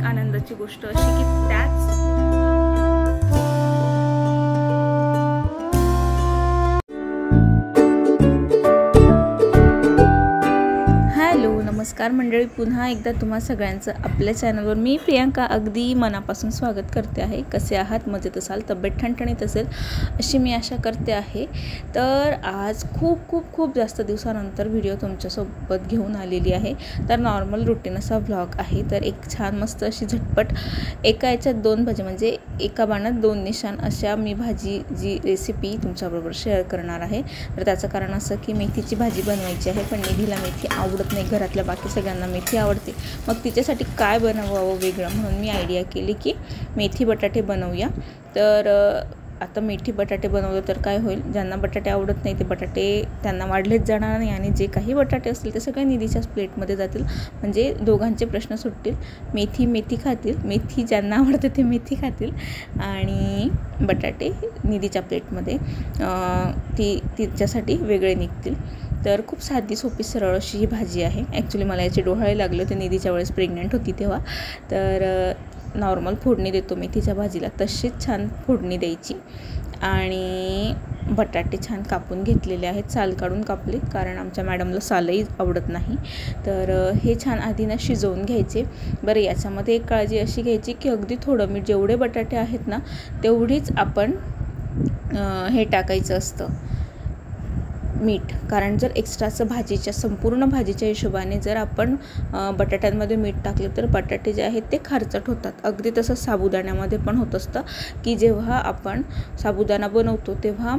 आनंदाची गोष्ट अशी की त्याच नमस्कार मंडळी, पुन्हा एकदा तुम्हा सगळ्यांचं आपल्या चॅनलवर मी प्रियांका अगदी मनापासून स्वागत करते आहे। कसे आहात? मजेत असाल, तब्येत ठणठणीत असेल अशी मी आशा करते आहे। तर आज खूप जास्त दिवसानंतर व्हिडिओ तुमच्यासोबत घेऊन आलेली आहे। तर नॉर्मल रुटीन असा व्लॉग आहे। तर एक छान मस्त अशी झटपट एका याच्यात दोन भाजी म्हणजे एका बाणात दोन निशाण अशा मी भाजी जी रेसिपी तुमच्याबरोबर शेअर करणार आहे। तर त्याचं कारण असं की मेथीची भाजी बनवायची आहे, पण निधीला मेथी आवडत नाही, घरातल्या बाकी सगळ्यांना मेथी आवडते। मग तिच्यासाठी काय बनवावं वेगळं म्हणून मी आयडिया केली की मेथी बटाटे बनवूया। तर आता मेथी बटाटे बनवलं तर काय होईल, ज्यांना बटाटे आवडत नाही ते बटाटे त्यांना वाढलेच जाणार नाही आणि जे काही बटाटे असतील ते सगळे निधीच्याच प्लेटमध्ये जातील, म्हणजे दोघांचे प्रश्न सुटतील। मेथी खातील, मेथी ज्यांना आवडते ते मेथी खातील आणि बटाटे निधीच्या प्लेटमध्ये तिच्यासाठी वेगळे निघतील। तर खूप साधी सोपी सरळ अशी ही भाजी आहे। ॲक्च्युली मला याचे डोहाळे लागले होते निधीच्या वेळेस प्रेग्नंट होती तेव्हा। तर नॉर्मल फोडणी देतो मेथीच्या भाजीला तशीच छान फोडणी द्यायची आणि बटाटे छान कापून घेतलेले आहेत, साल काढून कापले कारण आमच्या मॅडमला सालही आवडत नाही। तर हे छान आधी शिजवून घ्यायचे। बरं, याच्यामध्ये एक काळजी अशी घ्यायची की अगदी थोडं मीठ, जेवढे बटाटे आहेत ना तेवढीच आपण हे टाकायचं असतं मीठ, कारण जर एक्स्ट्राचं भाजीच्या संपूर्ण भाजीच्या हिशोबाने जर आपण बटाट्यांमध्ये मीठ टाकलं तर बटाटे जे आहेत ते खारचट होतात। अगदी तसं साबुदाण्यामध्ये पण होत असतं की जेव्हा आपण साबुदाणा बनवतो तेव्हा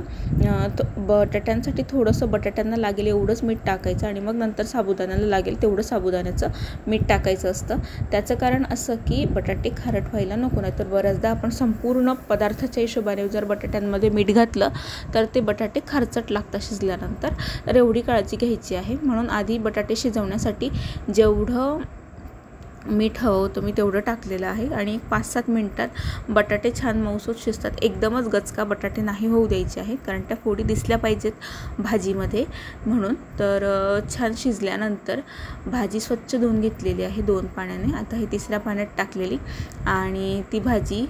बटाट्यांसाठी थोडंसं बटाट्यांना लागेल एवढंच मीठ टाकायचं आणि मग नंतर साबुदाण्याला लागेल तेवढं साबुदाण्याचं मीठ टाकायचं असतं। त्याचं कारण असं की बटाटे खारट व्हायला नको, नाही तर बऱ्याचदा आपण संपूर्ण पदार्थाच्या हिशोबाने जर बटाट्यांमध्ये मीठ घातलं तर ते बटाटे खारचट लागतात शिजल्यानंतर। तर एवढी काळजी घ्यायची आहे। म्हणून आधी बटाटे शिजवण्यासाठी जेवढं मीठ हवं होतं मी तेवढं टाकलेलं आहे आणि 5-7 मिनिटात बटाटे छान मऊसूत शिजतात। एकदमच गचका बटाटे नाही होऊ द्यायचे आहेत कारण त्या फोडी दिसल्या पाहिजेत भाजीमध्ये म्हणून। तर छान शिजल्यानंतर भाजी स्वच्छ धुवून घेतलेली आहे 2 पाण्याने, आता ही 3ऱ्या पाण्यात टाकलेली आणि ती भाजी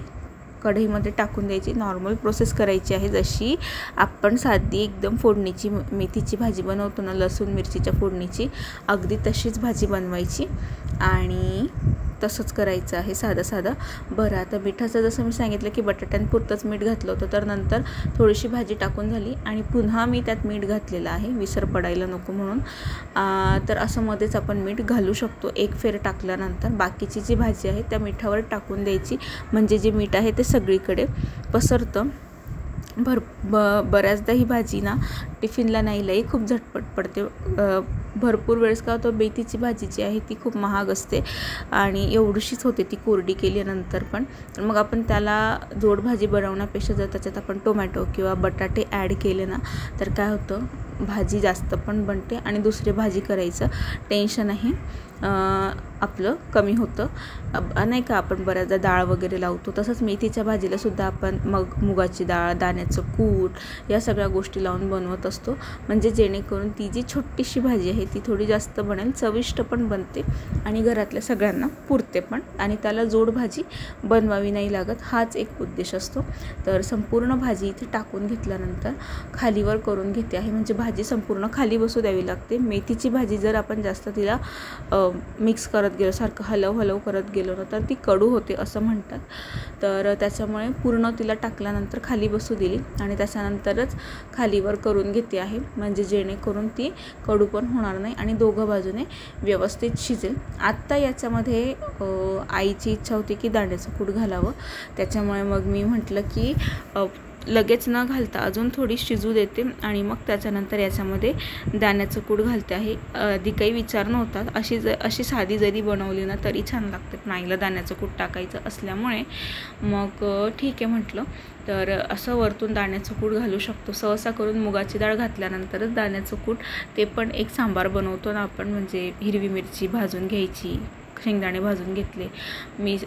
कढईमध्ये टाकून द्यायची। नॉर्मल प्रोसेस करायची आहे जशी आपण साधी एकदम फोडणीची मेथीची भाजी बनवतो ना, लसूण मिरचीच्या फोडणीची, अगदी तशीच भाजी बनवायची आणि तसंच करायचं आहे साधं। बरं, आता मिठाचं जसं मी सांगितलं की बटाट्यांपुरतंच मीठ घातलं होतं, तर नंतर थोडीशी भाजी टाकून झाली आणि पुन्हा मी त्यात मीठ घातलेलं आहे विसर पडायला नको म्हणून। तर असं मध्येच आपण मीठ घालू शकतो। एक फेर टाकल्यानंतर बाकीची जी भाजी आहे त्या मिठावर टाकून द्यायची, म्हणजे जे मीठ आहे ते सगळीकडे पसरतं। बऱ्याचदा ही भाजी ना टिफिनला न्यायलाही खूप झटपट पडते। भरपूर वेळेस काय होतं, मेथीची भाजी जी आहे ती खूप महाग असते आणि एवढीशीच होते ती कोरडी केल्यानंतर पण। तर मग आपण त्याला जोड भाजी बनवण्यापेक्षा जर त्याच्यात आपण टोमॅटो किंवा बटाटे ॲड केले ना तर काय होतं, भाजी जास्त पण बनते आणि दुसरी भाजी करायचं टेन्शनही आपलं कमी होतं। नाही का, आपण बऱ्याचदा डाळ वगैरे लावतो तसंच मेथीच्या भाजीला सुद्धा आपण मुगाची डाळ, दाण्याचं कूट या सगळ्या गोष्टी लावून बनवत असतो, म्हणजे जेणेकरून ती जी छोटीशी भाजी आहे ती थोडी जास्त बनेल, चविष्ट पण बनते आणि घरातल्या सगळ्यांना पुरते पण आणि त्याला जोड भाजी बनवावी नाही लागत, हाच एक उद्देश असतो। तर संपूर्ण भाजी इथे टाकून घेतल्यानंतर खालीवर करून घेते आहे, म्हणजे भाजी संपूर्ण खाली बसू द्यावी लागते। मेथीची भाजी जर आपण जास्त तिला मिक्स करत गेलो, सारखं हलव करत गेलो ना तर ती कडू होते असं म्हणतात। तर त्याच्यामुळे पूर्ण तिला टाकल्यानंतर खाली बसू दिली आणि त्याच्यानंतरच खालीवर करून घेते आहे, म्हणजे जेणेकरून ती कडू पण होणार नाही आणि दोघं बाजूने व्यवस्थित शिजेल। आत्ता याच्यामध्ये आईची इच्छा होती की दाण्याचं कूट घालावं, त्याच्यामुळे मग मी म्हटलं की लगेच न घालता अजून थोडी शिजू देते आणि मग त्याच्यानंतर याच्यामध्ये दाण्याचं कूट घालते आहे। आधी काही विचार नव्हता, अशी साधी जरी बनवली ना तरी छान लागते, पण आईला दाण्याचं कूट टाकायचं असल्यामुळे मग ठीक आहे म्हटलं। तर असं वरतून दाण्याचं कूट घालू शकतो, सहसा करून मुगाची डाळ घातल्यानंतरच दाण्याचं कूट, ते पण एक सांबार बनवतो ना आपण, म्हणजे हिरवी मिरची भाजून घ्यायची, शेंगदाणे भाजून घेतले, मी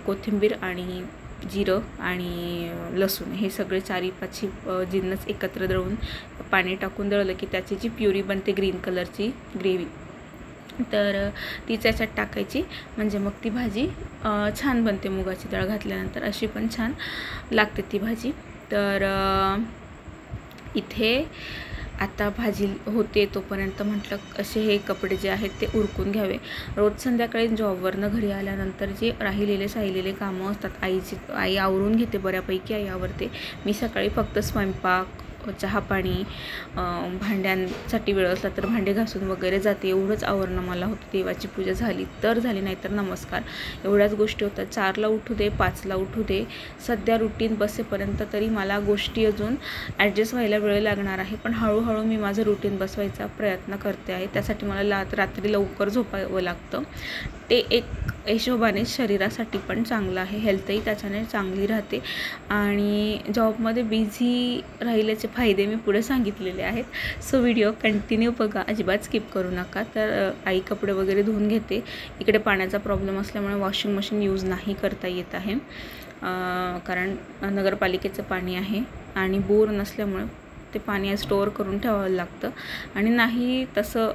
कोथिंबीर आणि जिरं आणि लसूण हे सगळे 4-5 जिन्नस एकत्र दळून पाणी टाकून दळलं की त्याची जी प्युरी बनते ग्रीन कलरची ग्रेव्ही, तर तीच याच्यात टाकायची, म्हणजे मग ती भाजी छान बनते. मुगाची डाळ घातल्यानंतर अशी पण छान लागते ती भाजी. तर इथे आता भाजी होते तोपर्यंत म्हटलं असे हे कपडे जे आहेत ते उरकून घ्यावे. रोज संध्याकाळी जॉबवरनं घरी आल्यानंतर जे राहिलेले कामं असतात आई आवरून घेते बऱ्यापैकी, आई आवरते. मी सकाळी फक्त स्वयंपाक, चहा पाणी, भांड्यांसाठी वेळ असला तर भांडे घासून वगैरे जाते. एवढंच आवरणं मला होतं. देवाची पूजा झाली तर झाली, नाहीतर नमस्कार, एवढ्याच गोष्टी होतात. 4ला उठू दे, 5ला उठू दे, सध्या रुटीन बसेपर्यंत तरी मला गोष्टी अजून ॲडजस्ट व्हायला वेळ लागणार आहे. पण हळूहळू मी माझं रुटीन बसवायचा प्रयत्न करते आहे. त्यासाठी मला रात्री लवकर झोपावं लागतं. ते एक हिशोबाने शरीरासाठी पण चांगलं आहे, हेल्थही त्याच्याने चांगली राहते. आणि जॉबमध्ये बिझी राहिल्याचे फायदे मी पुढे सांगितलेले आहेत. सो व्हिडिओ कंटिन्यू बघा, अजिबात स्किप करू नका. तर आई कपडे वगैरे धुवून घेते. इकडे पाण्याचा प्रॉब्लेम असल्यामुळे वॉशिंग मशीन यूज नाही करता येत आहे, कारण नगरपालिकेचं पाणी आहे आणि बोर नसल्यामुळे ते पाणी स्टोअर करून ठेवावं लागतं आणि नाही तसं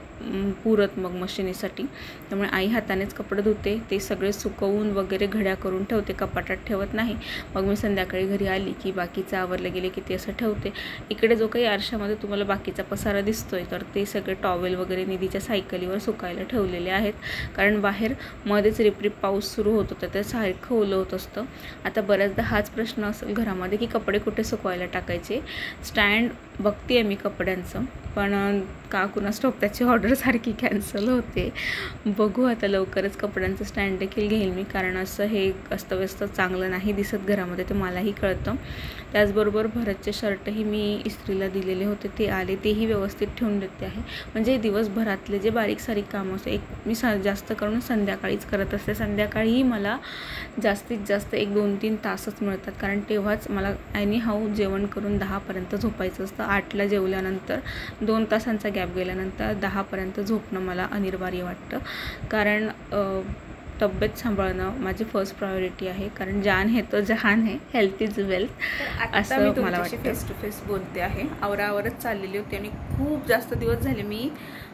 पुरत मग मशिनीसाठी. त्यामुळे आई हातानेच कपडे धुते. ते सगळे सुकवून वगैरे घड्या करून ठेवते, कपाटात ठेवत नाही. मग मी संध्याकाळी घरी आली की बाकीचं आवरलं गेले की ते असं ठेवते. इकडे जो काही आरशामध्ये तुम्हाला बाकीचा पसारा दिसतोय तर ते सगळे टॉवेल वगैरे निधीच्या सायकलीवर सुकायला ठेवलेले आहेत, कारण बाहेर मध्येच रिपरिप पाऊस सुरू होत होता, तर सारखं ओलं होत असतं. आता बऱ्याचदा हाच प्रश्न असेल घरामध्ये की कपडे कुठे सुकवायला टाकायचे. स्टँड बघते आहे मी कपड्यांचं, पण का कुणास ठाऊक त्याची ऑर्डर सारखी कॅन्सल होते. बघू आता लवकरच कपड्यांचं स्टँड देखील घेईल मी, कारण असं हे अस्तव्यस्त चांगलं नाही दिसत घरामध्ये, ते मलाही कळतं. त्याचबरोबर भरतचे शर्टही मी इस्त्रीला दिलेले होते, ते आले, तेही व्यवस्थित ठेवून देते आहे. म्हणजे दिवसभरातले जे बारीक सारीक कामं असते मी जास्त करून संध्याकाळीच करत असते. संध्याकाळीही मला जास्तीत जास्त 1-2-3 तासच मिळतात, कारण तेव्हाच मला एनीहाऊ जेवण करून 10पर्यंत झोपायचं असतं. 8ला जेवल्यानंतर 2 तासांचा गॅप गेल्यानंतर 10पर्यंत झोपणं मला अनिवार्य वाटतं, कारण तब्येत सांभाळणं माझी फर्स्ट प्रायोरिटी आहे. कारण जान है तो जहान है, हेल्थ इज वेल्थ असं मला वाटतं. फेस टू फेस बोलते आहे. आवरावरच चाललेली होती आणि खूप जास्त दिवस झाले मी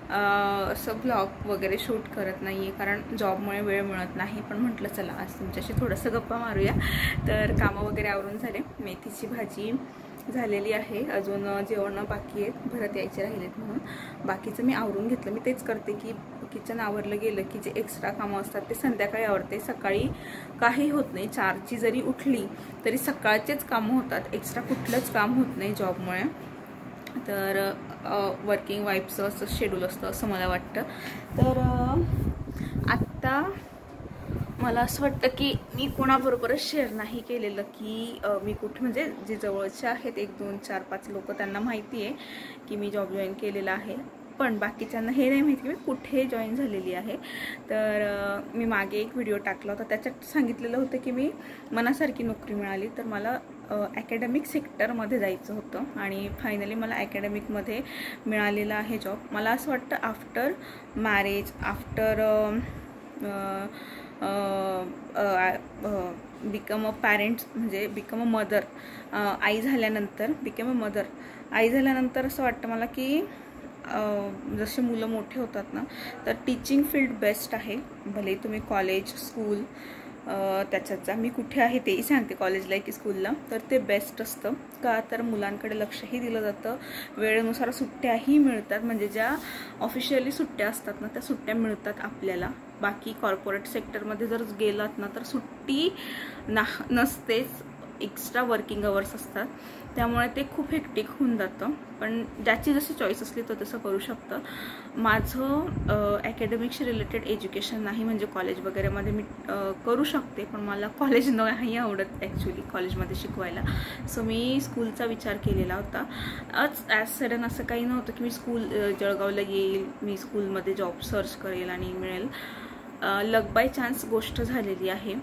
असं ब्लॉग वगैरे शूट करत नाही आहे, कारण जॉबमुळे वेळ मिळत नाही. पण म्हटलं चला आज तुमच्याशी थोडंसं गप्पा मारूया. तर कामं वगैरे आवरून झाले. मेथीची भाजी झालेली आहे, अजून जेवण बाकी आहेत, भरत यायचे राहिलेत म्हणून बाकीचं मी आवरून घेतलं. मी तेच करते की किचन आवरलं गेलं की जे एक्स्ट्रा कामं असतात ते संध्याकाळी आवरते. सकाळी काही होत नाही. 4ची जरी उठली तरी सकाळचेच कामं होतात, एक्स्ट्रा कुठलंच काम होत नाही जॉबमुळे. तर वर्किंग वाईफचं असं शेड्यूल असतं असं मला वाटतं. तर आत्ता मला असं वाटतं की मी कोणाबरोबरच शेअर नाही केलेलं की मी कुठे, म्हणजे जे जवळचे आहेत 1, 2, 4, 5 लोक त्यांना माहिती आहे की मी जॉब जॉईन केलेला आहे, पण बाकीच्यांना हे नाही माहिती की मी कुठे जॉईन झालेली आहे. तर मी मागे एक व्हिडिओ टाकला होता, त्याच्यात सांगितलेलं होतं की मी मनासारखी नोकरी मिळाली तर मला ॲकॅडमिक सेक्टरमध्ये जायचं होतं आणि फायनली मला ॲकॅडमिकमध्ये मिळालेला आहे जॉब. मला असं वाटतं after marriage, after become a parents, म्हणजे बिकम अ मदर, आई झाल्यानंतर असं वाटतं मला की जसे मुलं मोठे होतात ना तर टीचिंग फील्ड बेस्ट आहे. भले तुम्ही कॉलेज, स्कूल त्याच्यात मी कुठे आहे तेही सांगते, कॉलेजला की स्कूलला, तर ते बेस्ट असतं. का तर मुलांकडे लक्षही दिलं जातं, वेळेनुसार सुट्ट्याही मिळतात, म्हणजे ज्या ऑफिशियली सुट्ट्या असतात ना त्या सुट्ट्या मिळतात आपल्याला. बाकी कॉर्पोरेट सेक्टरमध्ये जर गेलात ना तर सुट्टी नसतेच, एक्स्ट्रा वर्किंग अवर्स असतात, त्यामुळे ते खूप हेक्टिक होऊन जातं. पण ज्याची जशी चॉईस असली तर तसं करू शकतं. माझं ॲकॅडमिक्सशी रिलेटेड एज्युकेशन नाही, म्हणजे कॉलेज वगैरेमध्ये मी करू शकते, पण मला कॉलेज नाही आवडत ॲक्च्युली कॉलेजमध्ये शिकवायला. सो मी स्कूलचा विचार केलेला होता. ॲज सडन असं काही नव्हतं की मी जळगावला येईल, मी स्कूलमध्ये जॉब सर्च करेल आणि मिळेल. लक बाय चान्स गोष्ट झालेली आहे.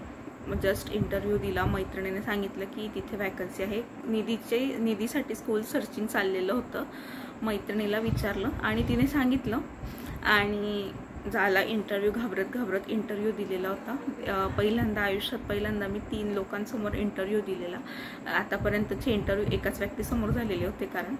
जस्ट इंटरव्ह्यू दिला, मैत्रिणीने सांगितलं की तिथे वॅकन्सी आहे. निधीसाठी स्कूल सर्चिंग चाललेलं होतं. मैत्रिणीला विचारलं आणि तिने सांगितलं आणि झाला इंटरव्ह्यू. घाबरत इंटरव्ह्यू दिलेला होता. आयुष्यात पहिल्यांदा मी 3 लोकांसमोर इंटरव्ह्यू दिलेला. आतापर्यंतचे इंटरव्ह्यू एकाच व्यक्तीसमोर झालेले होते, कारण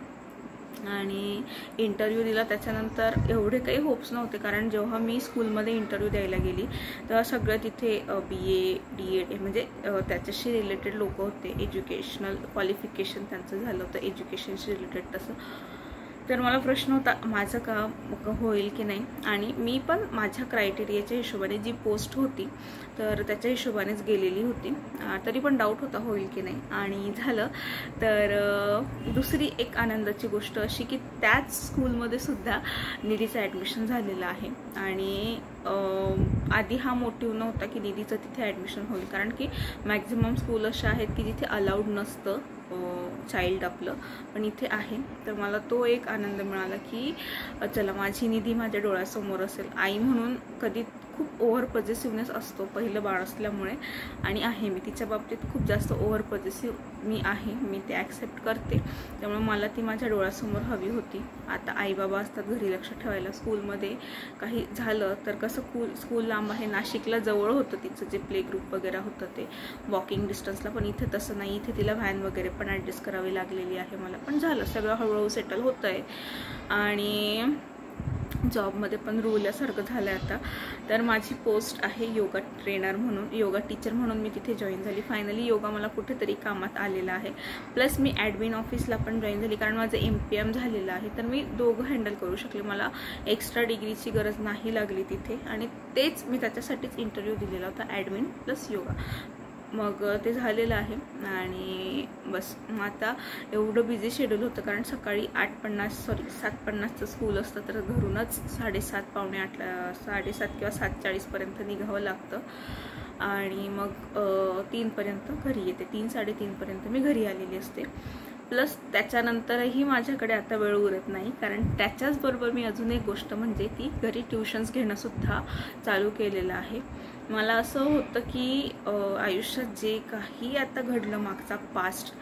आणि इंटरव्ह्यू दिला. त्याच्यानंतर एवढे काही होप्स नव्हते, कारण जेव्हा मी स्कूलमध्ये इंटरव्ह्यू द्यायला गेली तेव्हा सगळं तिथे BA DED म्हणजे त्याच्याशी रिलेटेड लोक होते. एज्युकेशनल क्वालिफिकेशन त्यांचं झालं होतं एज्युकेशनशी रिलेटेड. तसं तर मला प्रश्न होता माझं का होईल की नाही. आणि मी पण माझ्या क्रायटेरियाच्या हिशोबाने जी पोस्ट होती तर त्याच्या हिशोबानेच गेलेली होती. तरी पण डाऊट होता होईल की नाही, आणि झालं. तर दुसरी एक आनंदाची गोष्ट अशी की त्याच स्कूलमध्ये सुद्धा निधीचं ॲडमिशन झालेलं आहे. आणि आधी हा मोटिव्ह नव्हता की निधीचं तिथे ॲडमिशन होईल, कारण की मॅक्झिमम स्कूल अशा आहेत की जिथे अलाउड नसतं चाइल्ड आपलं, पण इथे आहे. तर मला तो एक आनंद मिळाला की चला माझी निधी माझ्या डोळ्यासमोर असेल. आई म्हणून कधी खूप ओव्हर पॉझिटिव्हनेस असतो पहिलं बाळ असल्यामुळे, आणि आहे मी तिच्या बाबतीत खूप जास्त ओव्हर पॉझिटिव्ह मी आहे, मी ते ॲक्सेप्ट करते. त्यामुळे मला ती माझ्या डोळ्यासमोर हवी होती. आता आईबाबा असतात घरी लक्ष ठेवायला, स्कूलमध्ये काही झालं तर कसं स्कूल लांब आहे, नाशिकला जवळ होतं तिचं जे प्ले ग्रुप वगैरे होतं ते वॉकिंग डिस्टन्सला, पण इथे तसं नाही. इथे तिला व्हॅन वगैरे पण ॲडजस्ट करावी लागलेली आहे मला, पण झालं सगळं हळूहळू सेटल होतं आहे. आणि जॉबमध्ये पण रुळल्यासारखं झालं आहे आता. तर माझी पोस्ट आहे योगा ट्रेनर म्हणून, योगा टीचर म्हणून मी तिथे जॉईन झाली. फायनली योगा मला कुठेतरी कामात आलेला आहे. प्लस मी ॲडमिन ऑफिसला पण जॉईन झाली, कारण माझं MPM झालेलं आहे. तर मी दोघं हँडल करू शकले, मला एक्स्ट्रा डिग्रीची गरज नाही लागली तिथे. आणि तेच मी त्याच्यासाठीच इंटरव्ह्यू दिलेला होता, ॲडमिन प्लस योगा. मग ते झालेलं आहे. आणि बस मग आता एवढं बिझी शेड्यूल होतं, कारण सकाळी 7:50चं स्कूल असतं, तर घरूनच 7:30 पावणे 8ला 7:30 किंवा 7:40पर्यंत निघावं लागतं. आणि मग 3पर्यंत घरी येते. 3-3:30पर्यंत मी घरी आलेली असते. प्लस त्याच्यानंतरही माझ्याकडे आता वेळ उरत नाही, कारण त्याच्याचबरोबर मी अजून एक गोष्ट म्हणजे ती घरी ट्युशन्स घेणंसुद्धा चालू केलेलं आहे. मला असं होतं की आयुष्यात जे काही आता घडलं मागचा पास्ट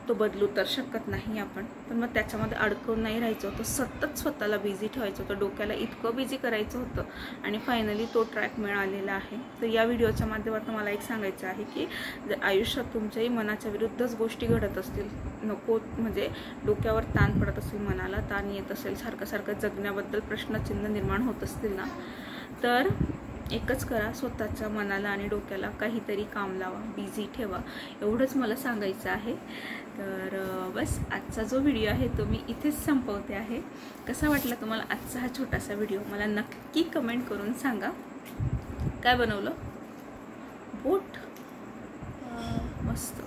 तो बदलू तर शकत नाही आपण, पण मग त्याच्यामध्ये अडकून नाही राहायचं होतं. सतत स्वतःला बिझी ठेवायचं होतं, डोक्याला इतकं बिझी करायचं होतं. आणि फायनली तो ट्रॅक मिळालेला आहे. तर या व्हिडिओच्या माध्यमातून मला एक सांगायचं आहे की जर आयुष्यात तुमच्याही मनाच्या विरुद्धच गोष्टी घडत असतील, नको म्हणजे डोक्यावर ताण पडत असेल, मनाला ताण येत असेल, सारखं जगण्याबद्दल प्रश्नचिन्ह निर्माण होत असतील ना, तर एकच करा, स्वतःच्या मनाला आणि डोक्याला काहीतरी काम लावा, बिझी ठेवा. एवढंच मला सांगायचं आहे. तर बस आजचा जो व्हिडिओ आहे तो मी इथेच संपवते आहे. कसा वाटला तुम्हाला आजचा हा छोटासा व्हिडिओ मला नक्की कमेंट करून सांगा. काय बनवलं? बोट, मस्त.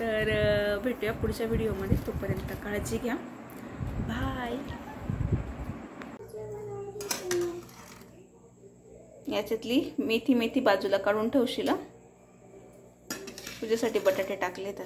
तर भेटूया पुढच्या व्हिडिओमध्ये. तोपर्यंत काळजी घ्या. बाय. याच्यातली मेथी बाजूला काढून ठेवशील. तुझ्यासाठी बटाटे टाकले तर